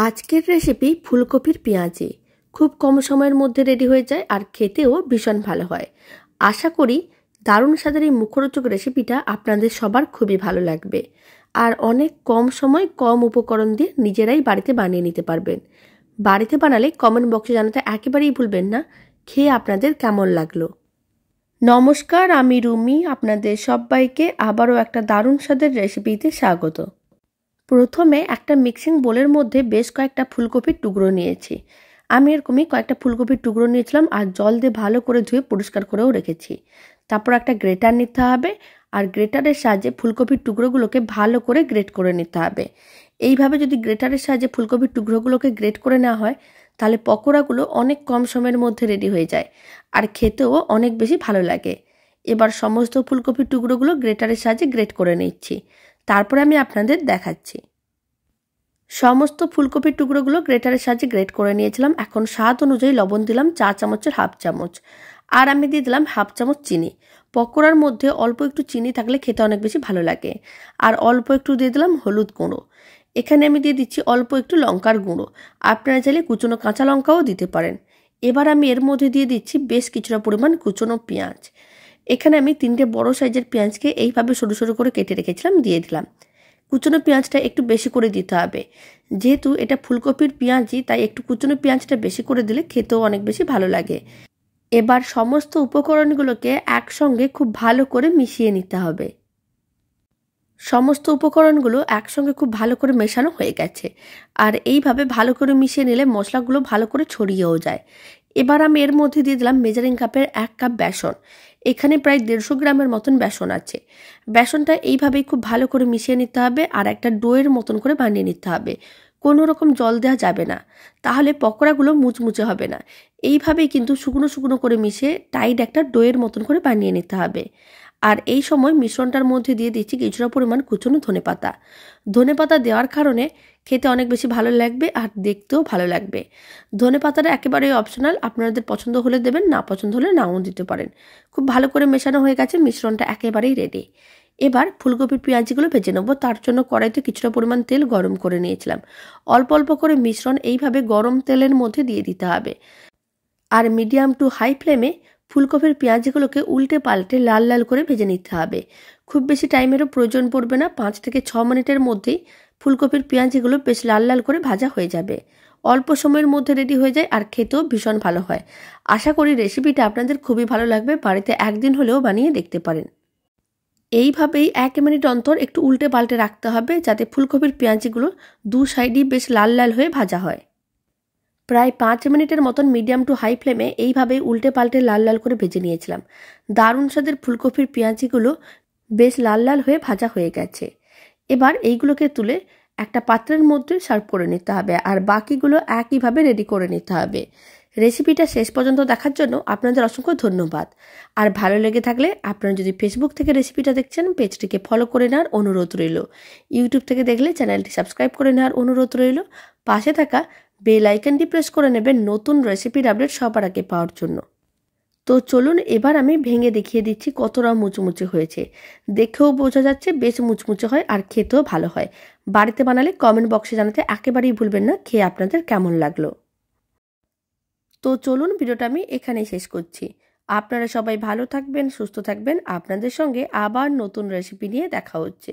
আজকের রেসিপি ফুলকপির পেঁয়াজি। খুব কম সময়ের মধ্যে রেডি হয়ে যায় আর খেতেও ভীষণ ভালো হয়। আশা করি দারুণ স্বাদের এই মুখরোচক রেসিপিটা আপনাদের সবার খুবই ভালো লাগবে আর অনেক কম সময় কম উপকরণ দিয়ে নিজেরাই বাড়িতে বানিয়ে নিতে পারবেন। বাড়িতে বানালে কমেন্ট বক্সে জানাতে একেবারেই ভুলবেন না খেয়ে আপনাদের কেমন লাগলো। নমস্কার, আমি রুমি, আপনাদের সবাইকে আবারও একটা দারুণ স্বাদের রেসিপিতে স্বাগত। প্রথমে একটা মিক্সিং বোলের মধ্যে বেশ কয়েকটা ফুলকপির টুকরো নিয়েছি। আমি এরকমই কয়েকটা ফুলকপির টুকরো নিয়েছিলাম আর জল দিয়ে ভালো করে ধুয়ে পরিষ্কার করেও রেখেছি। তারপর একটা গ্রেটার নিতে হবে আর গ্রেটারের সাহায্যে ফুলকপির টুকরোগুলোকে ভালো করে গ্রেট করে নিতে হবে। এইভাবে যদি গ্রেটারের সাহায্যে ফুলকপির টুকরোগুলোকে গ্রেট করে নেওয়া হয় তাহলে পকোড়াগুলো অনেক কম সময়ের মধ্যে রেডি হয়ে যায় আর খেতেও অনেক বেশি ভালো লাগে। এবার সমস্ত ফুলকপির টুকরোগুলো গ্রেটারের সাহায্যে গ্রেট করে নিচ্ছি, তারপরে আমি আপনাদের দেখাচ্ছি। সমস্ত ফুলকপির টুকরোগুলো গ্রেটারের সাহায্যে গ্রেট করে নিয়েছিলাম। এখন স্বাদ অনুযায়ী লবণ দিলাম 4 চামচের হাফ চামচ, আর আমি দিয়ে দিলাম হাফ চামচ চিনি। পকোড়ার মধ্যে অল্প একটু চিনি থাকলে খেতে অনেক বেশি ভালো লাগে। আর অল্প একটু দিয়ে দিলাম হলুদ গুঁড়ো। এখানে আমি দিয়ে দিচ্ছি অল্প একটু লঙ্কার গুঁড়ো, আপনারা চাইলে কুচনো কাঁচা লঙ্কাও দিতে পারেন। এবার আমি এর মধ্যে দিয়ে দিচ্ছি বেশ কিছুটা পরিমাণ কুচনো পেঁয়াজ। এখানে আমি 3টে বড় সাইজের পেঁয়াজকে এইভাবে সরু সরু করে কেটে রেখেছিলাম দিয়ে দিলাম। কুচনো পেঁয়াজটা একটু বেশি করে দিতে হবে, যেহেতু এটা ফুলকপির পেঁয়াজি তাই একটু কুচনো পেঁয়াজটা বেশি করে দিলে খেতেও অনেক বেশি ভালো লাগে। এবার সমস্ত উপকরণগুলোকে একসঙ্গে খুব ভালো করে মিশিয়ে নিতে হবে। সমস্ত উপকরণগুলো একসঙ্গে খুব ভালো করে মেশানো হয়ে গেছে আর এইভাবে ভালো করে মিশিয়ে নিলে মশলাগুলো ভালো করে ছড়িয়েও যায়। এবার আমি এর মধ্যে দিয়ে দিলাম মেজারিং কাপের 1 কাপ বেসন। এখানে প্রায় 150 গ্রামের মতন বেসন আছে। বেসনটা এইভাবেই খুব ভালো করে মিশিয়ে নিতে হবে আর একটা ডোয়ের মতন করে বানিয়ে নিতে হবে। কোনো রকম জল দেওয়া যাবে না, তাহলে পকোড়াগুলো মুচমুচে হবে না। এইভাবেই কিন্তু শুকনো শুকনো করে মিশিয়ে টাইট একটা ডোয়ের মতন করে বানিয়ে নিতে হবে। আর এই সময় মিশ্রণটার মধ্যে দিয়ে দিচ্ছি কিছুটা পরিমাণ কুচনো ধনেপাতা। ধনেপাতা দেওয়ার কারণে খেতে অনেক বেশি ভালো লাগবে আর দেখতেও ভালো লাগবে। ধনেপাতাটা একেবারেই অপশনাল, আপনাদের পছন্দ হলে দেবেন, না পছন্দ হলে নাও দিতে পারেন। খুব ভালো করে মেশানো হয়ে গেছে, মিশ্রণটা একেবারেই রেডি। এবার ফুলকপির পেঁয়াজিগুলো ভেজে নেবো। তার জন্য কড়াইতে কিছুটা পরিমাণ তেল গরম করে নিয়েছিলাম। অল্প অল্প করে মিশ্রণ এইভাবে গরম তেলের মধ্যে দিয়ে দিতে হবে আর মিডিয়াম টু হাই ফ্লেমে ফুলকপির পেঁয়াজগুলোকে উল্টে পাল্টে লাল লাল করে ভেজে নিতে হবে। খুব বেশি টাইমেরও প্রয়োজন পড়বে না, 5 থেকে 6 মিনিটের মধ্যেই ফুলকপির পেঁয়াজগুলো বেশ লাল লাল করে ভাজা হয়ে যাবে। অল্প সময়ের মধ্যে রেডি হয়ে যায় আর খেতেও ভীষণ ভালো হয়। আশা করি রেসিপিটা আপনাদের খুবই ভালো লাগবে, বাড়িতে একদিন হলেও বানিয়ে দেখতে পারেন। এইভাবেই 1 মিনিট অন্তর একটু উল্টে পাল্টে রাখতে হবে যাতে ফুলকপির পেঁয়াজগুলো দু সাইডই বেশ লাল লাল হয়ে ভাজা হয়। প্রায় 5 মিনিটের মতন মিডিয়াম টু হাই ফ্লেমে এইভাবে উল্টে পাল্টে লাল লাল করে ভেজে নিয়েছিলাম। দারুণ স্বাদের ফুলকপির পেঁয়াজিগুলো বেশ লাল লাল হয়ে ভাজা হয়ে গেছে। এবার এইগুলোকে তুলে একটা পাত্রের মধ্যে সার্ভ করে নিতে হবে আর বাকিগুলো একইভাবে রেডি করে নিতে হবে। রেসিপিটা শেষ পর্যন্ত দেখার জন্য আপনাদের অসংখ্য ধন্যবাদ। আর ভালো লেগে থাকলে আপনারা যদি ফেসবুক থেকে রেসিপিটা দেখছেন পেজটিকে ফলো করে নেওয়ার অনুরোধ রইল। ইউটিউব থেকে দেখলে চ্যানেলটি সাবস্ক্রাইব করে নেওয়ার অনুরোধ রইল। পাশে থাকা বেল আইকনটি প্রেস করে নেবেন নতুন রেসিপির আপডেট সবার আগে পাওয়ার জন্য। তো চলুন এবার আমি ভেঙে দেখিয়ে দিচ্ছি কতটা মুচমুচে হয়েছে। দেখেও বোঝা যাচ্ছে বেশ মুচমুচে হয় আর খেতেও ভালো হয়। বাড়িতে বানালে কমেন্ট বক্সে জানাতে একেবারেই ভুলবেন না খেয়ে আপনাদের কেমন লাগলো। তো চলুন ভিডিওটা আমি এখানেই শেষ করছি। আপনারা সবাই ভালো থাকবেন, সুস্থ থাকবেন। আপনাদের সঙ্গে আবার নতুন রেসিপি নিয়ে দেখা হচ্ছে।